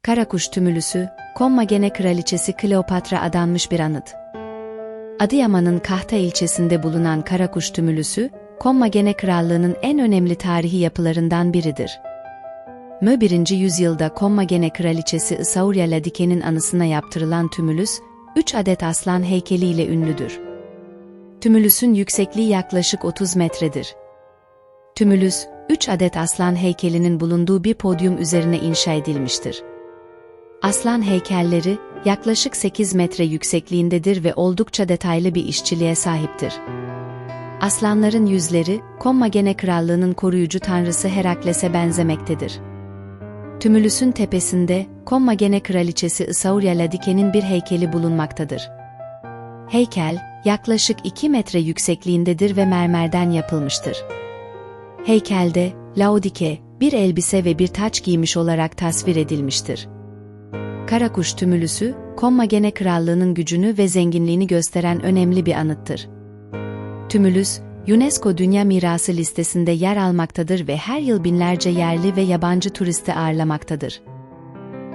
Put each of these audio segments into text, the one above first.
Karakuş tümülüsü, Kommagene kraliçesi Kleopatra adanmış bir anıt. Adıyaman'ın Kahta ilçesinde bulunan Karakuş tümülüsü, Kommagene Krallığı'nın en önemli tarihi yapılarından biridir. 1. yüzyılda Kommagene kraliçesi Isaurya Ladike'nin anısına yaptırılan tümülüs, 3 adet aslan heykeliyle ünlüdür. Tümülüsün yüksekliği yaklaşık 30 metredir. Tümülüs, 3 adet aslan heykelinin bulunduğu bir podyum üzerine inşa edilmiştir. Aslan heykelleri, yaklaşık 8 metre yüksekliğindedir ve oldukça detaylı bir işçiliğe sahiptir. Aslanların yüzleri, Kommagene Krallığı'nın koruyucu tanrısı Herakles'e benzemektedir. Tümülüsün tepesinde, Kommagene kraliçesi Isaurya Ladike'nin bir heykeli bulunmaktadır. Heykel, yaklaşık 2 metre yüksekliğindedir ve mermerden yapılmıştır. Heykelde, Laodike, bir elbise ve bir taç giymiş olarak tasvir edilmiştir. Karakuş tümülüsü, Kommagene Krallığı'nın gücünü ve zenginliğini gösteren önemli bir anıttır. Tümülüs, UNESCO Dünya Mirası listesinde yer almaktadır ve her yıl binlerce yerli ve yabancı turisti ağırlamaktadır.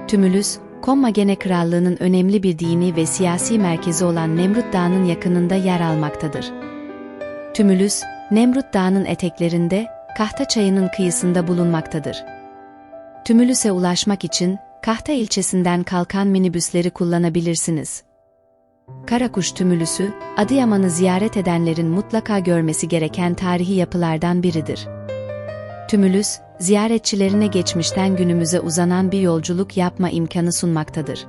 Tümülüs, Kommagene Krallığı'nın önemli bir dini ve siyasi merkezi olan Nemrut Dağı'nın yakınında yer almaktadır. Tümülüs, Nemrut Dağı'nın eteklerinde, Kahta Çayı'nın kıyısında bulunmaktadır. Tümülüs'e ulaşmak için, Kahta ilçesinden kalkan minibüsleri kullanabilirsiniz. Karakuş tümülüsü, Adıyaman'ı ziyaret edenlerin mutlaka görmesi gereken tarihi yapılardan biridir. Tümülüs, ziyaretçilerine geçmişten günümüze uzanan bir yolculuk yapma imkanı sunmaktadır.